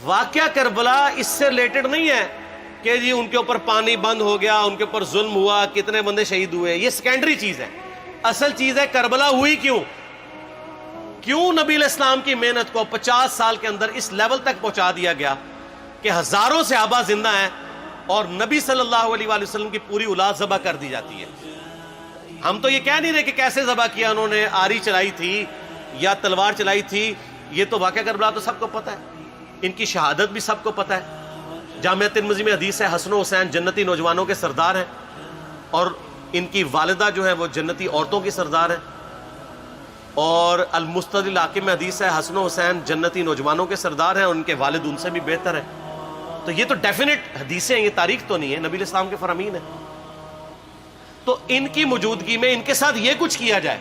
واقعہ کربلا اس سے ریلیٹڈ نہیں ہے کہ جی ان کے اوپر پانی بند ہو گیا، ان کے اوپر ظلم ہوا، کتنے بندے شہید ہوئے، یہ سیکنڈری چیز ہے. اصل چیز ہے کربلا ہوئی کیوں نبی علیہ السلام کی محنت کو 50 سال کے اندر اس لیول تک پہنچا دیا گیا کہ ہزاروں صحابہ زندہ ہیں اور نبی صلی اللہ علیہ وآلہ وسلم کی پوری اولاد ذبح کر دی جاتی ہے. ہم تو یہ کہہ نہیں رہے کہ کیسے ذبح کیا انہوں نے، آری چلائی تھی یا تلوار چلائی تھی، یہ تو واقعہ کربلا تو سب کو پتہ ہے، ان کی شہادت بھی سب کو پتہ ہے. جامعہ ترمذی میں حدیث ہے حسن و حسین جنتی نوجوانوں کے سردار ہیں اور ان کی والدہ جو ہے وہ جنتی عورتوں کی سردار ہیں. اور المستدل حاکم میں حدیث ہے حسن و حسین جنتی نوجوانوں کے سردار ہیں اور ان کے والد ان سے بھی بہتر ہیں. تو یہ تو ڈیفینٹ حدیثیں ہیں، یہ تاریخ تو نہیں ہے، نبی علیہ السلام کے فرامین ہیں. تو ان کی موجودگی میں ان کے ساتھ یہ کچھ کیا جائے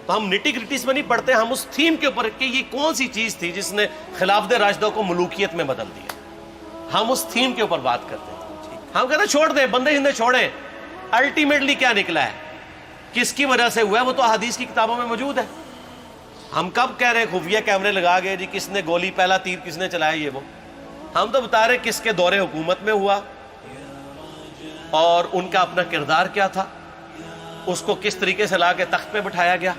تو ہم نٹی گریٹیز میں نہیں پڑھتے، ہم اس تھیم کے اوپر کہ یہ کون سی چیز تھی جس نے خلافت راشدہ کو ملوکیت میں بدل دیا، ہم اس تھیم کے اوپر بات کرتے ہیں. ہم کہتے ہیں چھوڑ دیں، بندے ہندے چھوڑیں. الٹیمیٹلی کیا نکلا ہے، کس کی وجہ سے ہوا ہے، وہ تو احادیث کی کتابوں میں موجود ہے. ہم کب کہہ رہے ہیں خفیہ کیمرے لگا گئے جی کس نے گولی پہلا تیر کس نے چلایا، یہ وہ ہم تو بتا رہے کس کے دور حکومت میں ہوا اور ان کا اپنا کردار کیا تھا، اس کو کس طریقے سے لا کے تخت پہ بٹھایا گیا.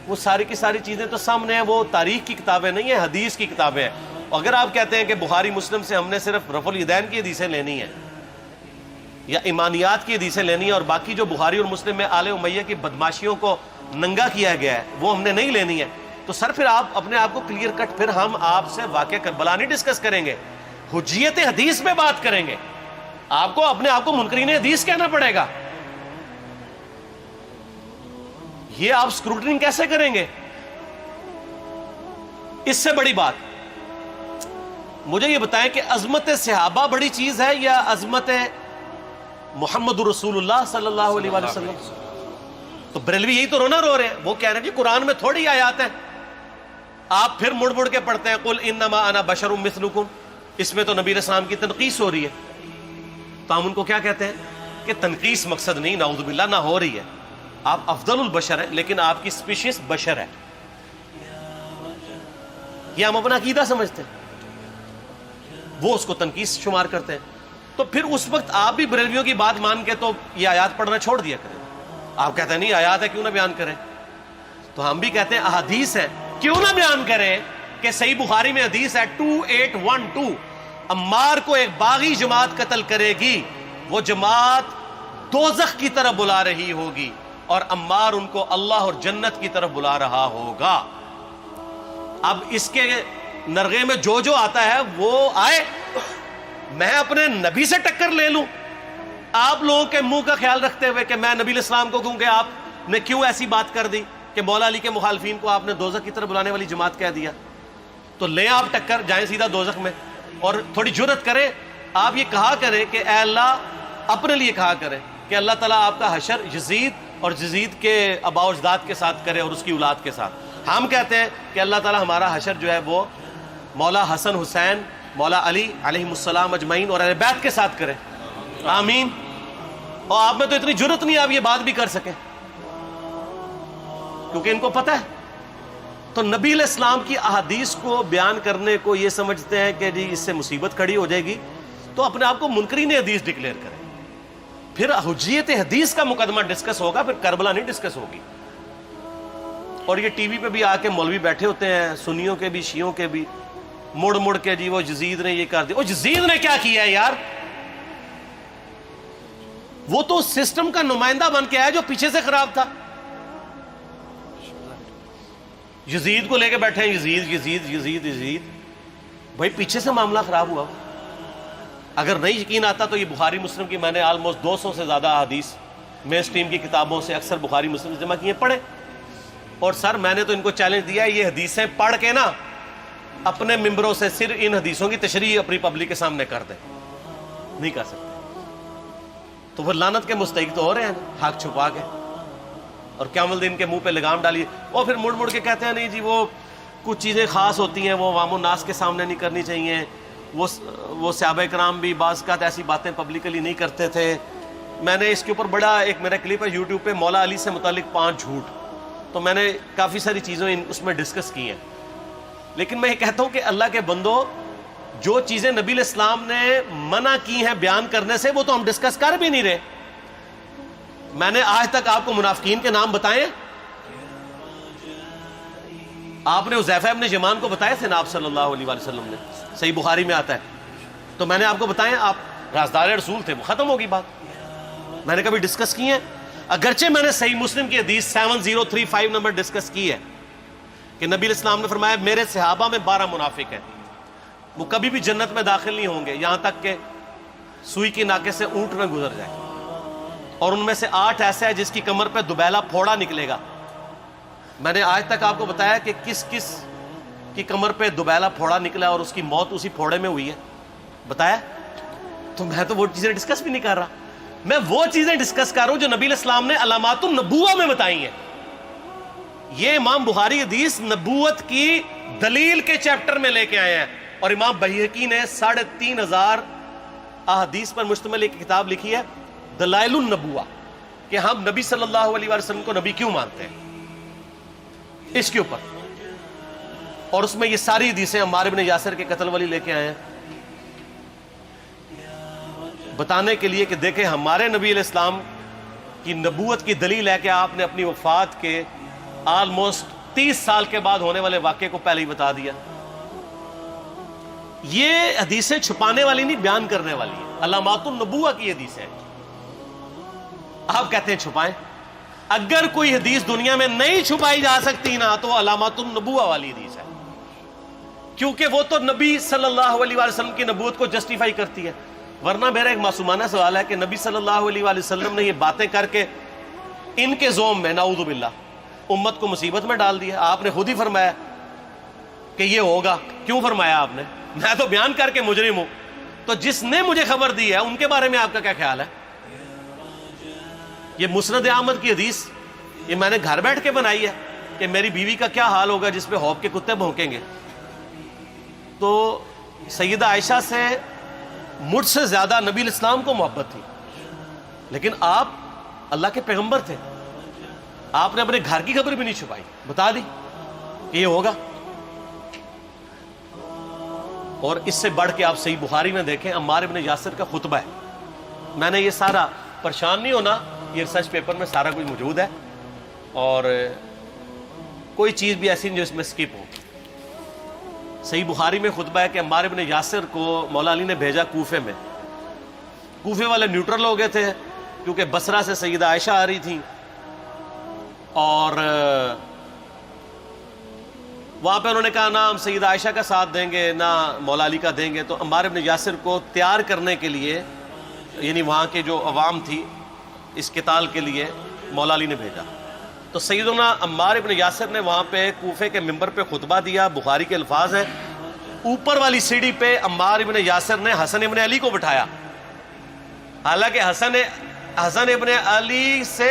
وہ ساری کی ساری چیزیں تو سامنے ہیں، وہ تاریخ کی کتابیں نہیں ہیں، حدیث کی کتابیں ہیں. اگر آپ کہتے ہیں کہ بخاری مسلم سے ہم نے صرف رفع الیدین کی حدیثیں لینی ہیں یا ایمانیات کی حدیثیں لینی ہیں اور باقی جو بخاری اور مسلم میں آل امیہ کی بدماشیوں کو ننگا کیا گیا ہے وہ ہم نے نہیں لینی ہے، تو سر پھر آپ اپنے آپ کو کلیئر کٹ، پھر ہم آپ سے واقعہ کربلا نہیں ڈسکس کریں گے، حجیت حدیث میں بات کریں گے. آپ کو اپنے آپ کو منکرین حدیث کہنا پڑے گا. یہ آپ اسکروٹنگ کیسے کریں گے؟ اس سے بڑی بات مجھے یہ بتائیں کہ عظمت صحابہ بڑی چیز ہے یا عظمت محمد رسول اللہ صلی اللہ علیہ وآلہ وسلم؟ تو بریلوی یہی تو رونا رو رہے ہیں، وہ کہہ رہے ہیں جی قرآن میں تھوڑی آیات ہیں. آپ پھر مڑ مڑ کے پڑھتے ہیں قل انما انا بشر مثلکم، اس میں تو نبی علیہ السلام کی تنقیص ہو رہی ہے. تو ہم ان کو کیا کہتے ہیں کہ تنقیص مقصد نہیں، نعوذ باللہ، نہ ہو رہی ہے. آپ افضل البشر ہیں لیکن آپ کی سپیشیز بشر ہے، یہ ہم اپنا عقیدہ سمجھتے ہیں، وہ اس کو تنقیص شمار کرتے ہیں. تو پھر اس وقت آپ بھی بریلویوں کی بات مان کے تو یہ آیات پڑھنا چھوڑ دیا کریں. آپ کہتے ہیں نہیں آیات ہے کیوں نہ بیان کریں، تو ہم بھی کہتے ہیں احادیث ہے کیوں نہ بیان کریں. کہ صحیح بخاری میں حدیث ہے 2812 عمار کو ایک باغی جماعت قتل کرے گی، وہ جماعت دوزخ کی طرف بلا رہی ہوگی اور عمار ان کو اللہ اور جنت کی طرف بلا رہا ہوگا. اب اس کے نرغے میں جو آتا ہے وہ آئے، میں اپنے نبی سے ٹکر لے لوں آپ لوگوں کے منہ کا خیال رکھتے ہوئے کہ میں نبی علیہ السلام کو کہوں کہ آپ نے کیوں ایسی بات کر دی کہ مولا علی کے مخالفین کو آپ نے دوزخ کی طرف بلانے والی جماعت کہہ دیا. تو لیں آپ ٹکر، جائیں سیدھا دوزخ میں. اور تھوڑی جرت کریں، آپ یہ کہا کریں کہ اے اللہ، اپنے لیے کہا کریں کہ اللہ تعالیٰ آپ کا حشر یزید اور یزید کے آباء و اجداد کے ساتھ کرے اور اس کی اولاد کے ساتھ. ہم کہتے ہیں کہ اللہ تعالیٰ ہمارا حشر جو ہے وہ مولا حسن حسین، مولا علی علیہم السلام اجمعین اور اہل بیت کے ساتھ کرے، آمین. اور آپ میں تو اتنی جرت نہیں آپ یہ بات بھی کر سکیں کیونکہ ان کو پتہ ہے. تو نبی علیہ السلام کی احادیث کو بیان کرنے کو یہ سمجھتے ہیں کہ جی اس سے مصیبت کھڑی ہو جائے گی، تو اپنے آپ کو منکرین حدیث ڈکلیئر کریں. پھر حجیت حدیث کا مقدمہ ڈسکس ہوگا، پھر کربلا نہیں ڈسکس ہوگی. اور یہ ٹی وی پہ بھی آ کے مولوی بیٹھے ہوتے ہیں، سنیوں کے بھی شیعوں کے بھی، مڑ مڑ کے جی وہ یزید نے یہ کر دیا. وہ یزید نے کیا کیا ہے یار؟ وہ تو سسٹم کا نمائندہ بن کے آیا جو پیچھے سے خراب تھا. یزید کو لے کے بیٹھے ہیں، یزید یزید یزید یزید. بھائی پیچھے سے معاملہ خراب ہوا. اگر نہیں یقین آتا تو یہ بخاری مسلم کی میں نے آلموسٹ 200 سے زیادہ حدیث مین اسٹریم کی کتابوں سے اکثر بخاری مسلم جمع کیے، پڑھے. اور سر میں نے تو ان کو چیلنج دیا ہے، یہ حدیثیں پڑھ کے نا اپنے ممبروں سے صرف ان حدیثوں کی تشریح اپنی پبلک کے سامنے کر دیں. نہیں کر سکتے تو وہ لعنت کے مستحق تو ہو رہے ہیں حق چھپا کے، اور قیامت دن کے منہ پہ لگام ڈالیے. اور پھر مڑ مڑ کے کہتے ہیں نہیں جی وہ کچھ چیزیں خاص ہوتی ہیں وہ عوام الناس کے سامنے نہیں کرنی چاہیے. وہ صحابہ کرام بھی بعض اوقات ایسی باتیں پبلکلی نہیں کرتے تھے. میں نے اس کے اوپر بڑا ایک میرا کلپ ہے یوٹیوب پہ، مولا علی سے متعلق 5 جھوٹ، تو میں نے کافی ساری چیزیں اس میں ڈسکس کی ہیں. لیکن میں یہ کہتا ہوں کہ اللہ کے بندو، جو چیزیں نبی علیہ السلام نے منع کی ہیں بیان کرنے سے وہ تو ہم ڈسکس کر بھی نہیں رہے. میں نے آج تک آپ کو منافقین کے نام بتائے؟ آپ نے حذیفہ ابن یمان کو بتایا تھے نا آپ صلی اللہ علیہ وآلہ وسلم نے, صحیح بخاری میں آتا ہے. تو میں نے آپ کو بتایا, آپ رازدار رسول تھے, وہ ختم ہوگی بات. میں نے کبھی ڈسکس کی ہے؟ اگرچہ میں نے صحیح مسلم کی حدیث 7035 نمبر ڈسکس کی ہے کہ نبی علیہ السلام نے فرمایا میرے صحابہ میں 12 منافق ہیں, وہ کبھی بھی جنت میں داخل نہیں ہوں گے یہاں تک کہ سوئی کی ناکے سے اونٹ نہ گزر جائے, اور ان میں سے 8 ایسا ہے جس کی کمر پہ دوبیلا پھوڑا نکلے گا. میں نے آج تک آپ کو بتایا کہ کس کس کی کمر پہ دوبیلا پھوڑا نکلا اور اس کی موت اسی پھوڑے میں ہوئی ہے, بتایا؟ تو میں تو وہ چیزیں ڈسکس بھی نہیں کر رہا, میں وہ چیزیں ڈسکس کر رہا ہوں جو نبی علیہ السلام نے علامات النبوہ میں بتائی ہیں. یہ امام بخاری حدیث نبوت کی دلیل کے چیپٹر میں لے کے آئے ہیں, اور امام بہقی نے 3500 احادیث پر مشتمل ایک کتاب لکھی ہے دلائل النبوہ, کہ ہم نبی صلی اللہ علیہ وسلم کو نبی کیوں مانتے ہیں, اس کے اوپر. اور اس میں یہ ساری حدیثیں عمار ابن یاسر کے قتل والی لے کے آئے ہیں, بتانے کے لیے کہ دیکھیں ہمارے نبی علیہ السلام کی نبوت کی دلیل ہے کہ آپ نے اپنی وفات کے آلموسٹ 30 سال کے بعد ہونے والے واقعے کو پہلے ہی بتا دیا. یہ حدیثیں چھپانے والی نہیں, بیان کرنے والی ہیں, علامات النبوہ کی حدیثیں. آپ کہتے ہیں چھپائیں, اگر کوئی حدیث دنیا میں نہیں چھپائی جا سکتی نا تو علامات النبوہ والی حدیث ہے, کیونکہ وہ تو نبی صلی اللہ علیہ وسلم کی نبوت کو جسٹیفائی کرتی ہے. ورنہ میرا ایک معصومانہ سوال ہے کہ نبی صلی اللہ علیہ وسلم نے یہ باتیں کر کے ان کے زوم میں نعوذ باللہ امت کو مصیبت میں ڈال دیا. آپ نے خود ہی فرمایا کہ یہ ہوگا. کیوں فرمایا آپ نے؟ میں تو بیان کر کے مجرم ہوں, تو جس نے مجھے خبر دی ہے ان کے بارے میں آپ کا کیا خیال ہے؟ یہ مسند احمد کی حدیث یہ میں نے گھر بیٹھ کے بنائی ہے کہ میری بیوی کا کیا حال ہوگا جس پہ خوف کے کتے بھونکیں گے. تو سیدہ عائشہ سے مجھ سے زیادہ نبی علیہ السلام کو محبت تھی, لیکن آپ اللہ کے پیغمبر تھے, آپ نے اپنے گھر کی خبر بھی نہیں چھپائی, بتا دی کہ یہ ہوگا. اور اس سے بڑھ کے آپ صحیح بخاری میں دیکھیں عمار ابن یاسر کا خطبہ ہے. میں نے یہ سارا, پریشان نہیں ہونا, یہ ریسرچ پیپر میں سارا کچھ موجود ہے, اور کوئی چیز بھی ایسی نہیں جو اس میں سکپ ہو. صحیح بخاری میں خطبہ ہے کہ عمار ابن یاسر کو مولا علی نے بھیجا کوفے میں. کوفے والے نیوٹرل ہو گئے تھے کیونکہ بصرہ سے سیدہ عائشہ آ رہی تھیں, اور وہاں پہ انہوں نے کہا نہ ہم سیدہ عائشہ کا ساتھ دیں گے نہ مولا علی کا دیں گے. تو عمار ابن یاسر کو تیار کرنے کے لیے, یعنی وہاں کے جو عوام تھی اس قتال کے لیے, مولا علی نے بھیجا. تو سیدنا عمار ابن یاسر نے وہاں پہ کوفے کے منبر پہ خطبہ دیا. بخاری کے الفاظ ہیں, اوپر والی سیڑھی پہ عمار ابن یاسر نے حسن ابن علی کو بٹھایا, حالانکہ حسن ابن علی سے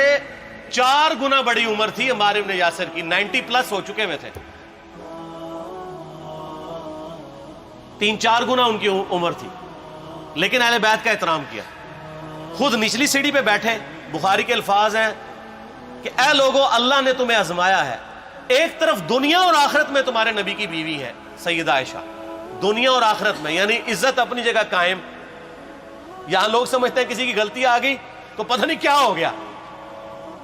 4 گنا بڑی عمر تھی عمار ابن یاسر کی, 90 پلس ہو چکے ہوئے تھے, 3-4 گنا ان کی عمر تھی, لیکن اہل بیت کا احترام کیا. خود نچلی سیڑھی پہ بیٹھے. بخاری کے الفاظ ہیں کہ اے لوگو اللہ نے تمہیں آزمایا ہے, ایک طرف دنیا اور آخرت میں تمہارے نبی کی بیوی ہے سیدہ عائشہ, دنیا اور آخرت میں, یعنی عزت اپنی جگہ قائم. یہاں لوگ سمجھتے ہیں کسی کی غلطی آ گئی تو پتہ نہیں کیا ہو گیا,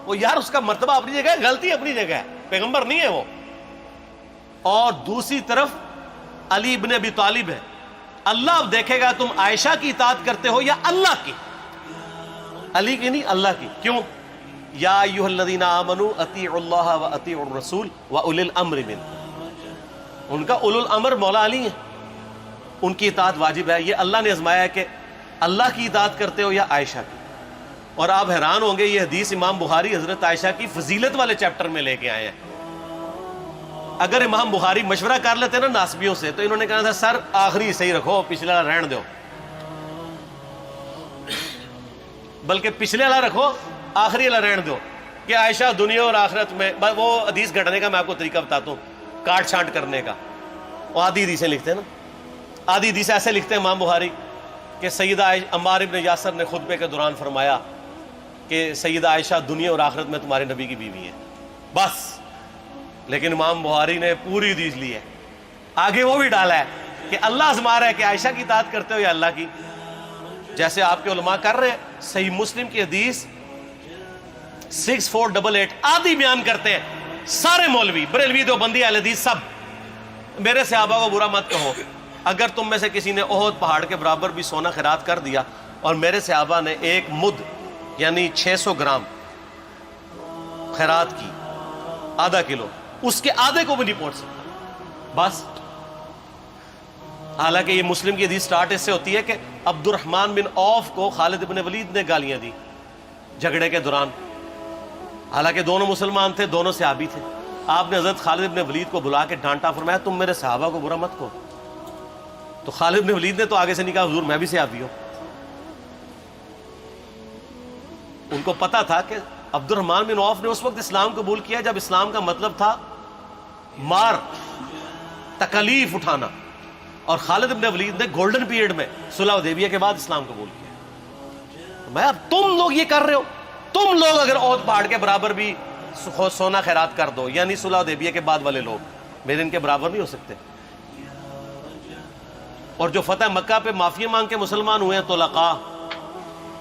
وہ یار اس کا مرتبہ اپنی جگہ ہے, غلطی اپنی جگہ ہے, پیغمبر نہیں ہے وہ. اور دوسری طرف علی ابن ابی طالب ہے. اللہ اب دیکھے گا تم عائشہ کی اطاعت کرتے ہو یا اللہ کی, علی کی نہیں اللہ کی. کیوں؟ یا ایھا الذین آمنوا اطیعوا اللہ و اطیعوا الرسول و اولی الامر منکم. ان کا اولو الامر مولا علی ہیں, ان کی اطاعت واجب ہے. یہ اللہ نے آزمایا ہے کہ اللہ کی اطاعت کرتے ہو یا عائشہ کی. اور آپ حیران ہوں گے, یہ حدیث امام بخاری حضرت عائشہ کی فضیلت والے چیپٹر میں لے کے آئے ہیں. اگر امام بخاری مشورہ کر لیتے نا ناسبیوں سے تو انہوں نے کہا تھا سر آخری صحیح رکھو, پچھلا رہن دو, بلکہ پچھلے والا رکھو آخری والا رہن دو, کہ عائشہ دنیا اور آخرت میں. وہ حدیث گھڑنے کا میں آپ کو طریقہ بتاتا ہوں, کاٹ چھانٹ کرنے کا. وہ آدھی حدیثیں لکھتے ہیں نا, آدھی حدیث ایسے لکھتے ہیں امام بخاری کہ سیدہ عمار ابن یاسر نے خطبے کے دوران فرمایا کہ سیدہ عائشہ دنیا اور آخرت میں تمہارے نبی کی بیوی ہے, بس. لیکن امام بخاری نے پوری حدیث لی ہے, آگے وہ بھی ڈالا ہے کہ اللہ آزما رہا ہے کہ عائشہ کی اطاعت کرتے ہو یا اللہ کی، جیسے آپ کے علماء کر رہے ہیں۔ صحیح مسلم کی حدیث 6488 آدھی بیان کرتے ہیں سارے مولوی، بریلوی، دیوبندی، اہل حدیث سب، میرے صحابہ کو برا مت کہو، اگر تم میں سے کسی نے احد پہاڑ کے برابر بھی سونا خیرات کر دیا اور میرے صحابہ نے ایک مد یعنی 600 گرام خیرات کی، آدھا کلو، اس کے آدھے کو بھی نہیں پہنچ سکتا بس۔ حالانکہ یہ مسلم کی حدیث سٹارٹ اس سے ہوتی ہے کہ عبد الرحمن بن عوف کو خالد بن ولید نے گالیاں دی جھگڑے کے دوران، حالانکہ دونوں مسلمان تھے، دونوں صحابی تھے۔ آپ نے حضرت خالد بن ولید کو بلا کے ڈانٹا، فرمایا تم میرے صحابہ کو برا مت کہو۔ تو خالد بن ولید نے تو آگے سے نہیں کہا حضور میں بھی صحابی ہوں۔ ان کو پتا تھا کہ عبد الرحمن بن عوف نے اس وقت اسلام قبول کیا جب اسلام کا مطلب تھا مار، تکلیف اٹھانا، اور خالد بن ولید نے گولڈن پیریڈ میں صلح حدیبیہ کے بعد اسلام قبول کیا۔ میں اب تم لوگ یہ کر رہے ہو، تم لوگ اگر احد پہاڑ کے برابر بھی سونا خیرات کر دو، یعنی صلح حدیبیہ کے بعد والے لوگ میرے ان کے برابر نہیں ہو سکتے۔ اور جو فتح مکہ پہ معافی مانگ کے مسلمان ہوئے ہیں طلقاء،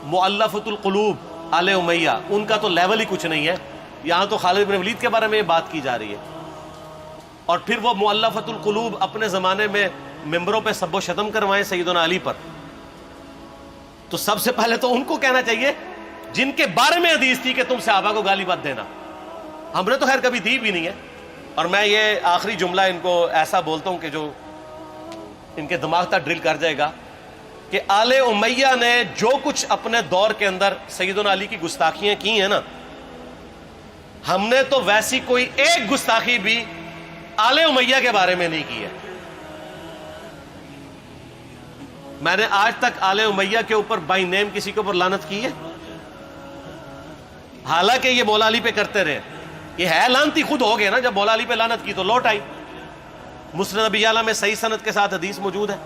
مؤلفۃ القلوب آل امیہ، ان کا تو لیول ہی کچھ نہیں ہے۔ یہاں تو خالد بن ولید کے بارے میں یہ بات کی جا رہی ہے، اور پھر وہ مؤلفۃ القلوب اپنے زمانے میں ممبروں پہ سب و شتم کروائیں سیدنا علی پر، تو سب سے پہلے تو ان کو کہنا چاہیے جن کے بارے میں حدیث تھی کہ تم صحابہ کو گالی مت دینا۔ ہم نے تو خیر کبھی دی بھی نہیں ہے۔ اور میں یہ آخری جملہ ان کو ایسا بولتا ہوں کہ جو ان کے دماغ تک ڈرل کر جائے گا کہ آل امیہ نے جو کچھ اپنے دور کے اندر سیدنا علی کی گستاخیاں کی ہیں نا، ہم نے تو ویسی کوئی ایک گستاخی بھی آل امیہ کے بارے میں نہیں کی ہے۔ میں نے آج تک آل امیہ کے اوپر بائی نیم کسی کے اوپر لعنت کی ہے؟ حالانکہ یہ مولا علی پہ کرتے رہے، یہ ہے لعنتی خود ہو گئے نا، جب مولا علی پہ لعنت کی تو لوٹ آئی۔ مسند ابی یعلا میں صحیح سند کے ساتھ حدیث موجود ہے،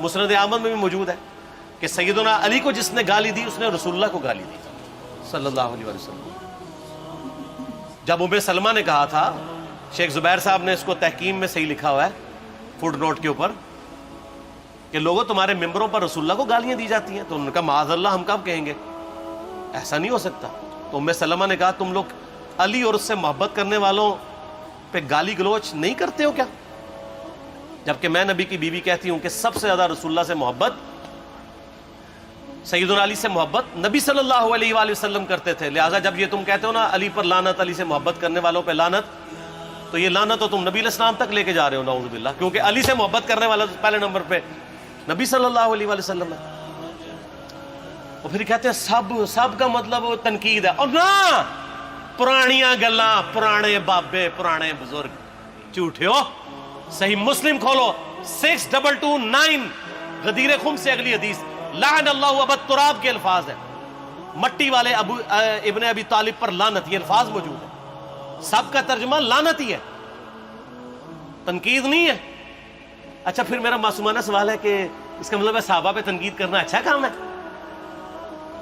مسند احمد میں بھی موجود ہے کہ سیدنا علی کو جس نے گالی دی اس نے رسول اللہ کو گالی دی صلی اللہ علیہ وسلم۔ جب ام سلمہ نے کہا تھا، شیخ زبیر صاحب نے اس کو تحکیم میں صحیح لکھا ہوا ہے فوٹ نوٹ کے اوپر، کہ لوگوں تمہارے ممبروں پر رسول اللہ کو گالیاں دی جاتی ہیں، تو انہوں نے کہا معاذ اللہ، ہم کب کہیں گے، ایسا نہیں ہو سکتا۔ تو ام سلمہ نے کہا تم لوگ علی اور اس سے محبت کرنے والوں پہ گالی گلوچ نہیں کرتے ہو کیا؟ جبکہ میں نبی کی بیوی کہتی ہوں کہ سب سے زیادہ رسول اللہ سے محبت، سیدنا علی سے محبت نبی صلی اللہ علیہ وآلہ وسلم کرتے تھے۔ لہٰذا جب یہ تم کہتے ہو نا علی پر لعنت، علی سے محبت کرنے والوں پہ لعنت، تو یہ لعنت تو تم نبی علیہ السلام تک لے کے جا رہے ہو نعوذ باللہ، کیونکہ علی سے محبت کرنے والا پہلے نمبر پہ نبی صلی اللہ علیہ وآلہ وسلم ہے۔ اور پھر کہتے ہیں سب کا مطلب تنقید ہے، اور نہ پرانیاں گلاں، پرانے بابے، پرانے بزرگ، جھوٹے ہو۔ صحیح مسلم کھولو 6229 غدیر خم سے اگلی حدیث، لعن اللہ ابا التراب کے الفاظ ہیں، مٹی والے ابن ابی طالب پر لعنت، یہ الفاظ موجود ہیں۔ سب کا ترجمہ لعنت ہی ہے، تنقید نہیں ہے۔ اچھا پھر میرا معصومانہ سوال ہے کہ اس کا مطلب ہے صحابہ پہ تنقید کرنا اچھا کام ہے؟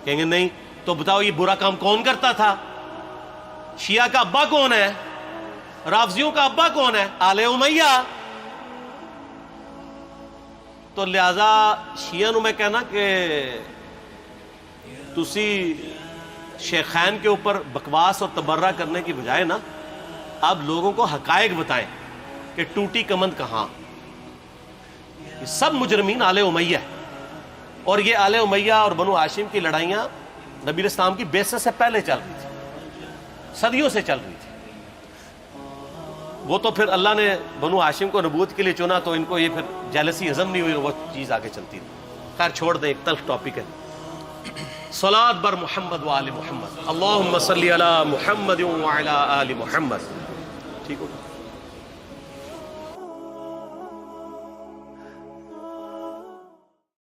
کہیں گے نہیں، تو بتاؤ یہ برا کام کون کرتا تھا؟ شیعہ کا ابا کون ہے؟ رافضیوں کا ابا کون ہے؟ آل امیہ۔ تو لہذا شیعہ نو میں کہنا کہ تسی شیخین کے اوپر بکواس اور تبرہ کرنے کی بجائے نا اب لوگوں کو حقائق بتائیں کہ ٹوٹی کمند کہاں۔ یہ سب مجرمین آل امیہ ہے، اور یہ آل امیہ اور بنو ہاشم کی لڑائیاں نبی علیہ السلام کی بعثت سے پہلے چل رہی تھی، صدیوں سے چل رہی تھی۔ وہ تو پھر اللہ نے بنو ہاشم کو نبوت کے لیے چنا تو ان کو یہ پھر جیلسی ہضم نہیں ہوئی، وہ چیز آگے چلتی رہی۔ خیر چھوڑ دیں، ایک تلخ ٹاپک ہے۔ صلاۃ بر محمد و آل محمد، اللہم صلی علی محمد و علی آل محمد۔ ٹھیک ہو؟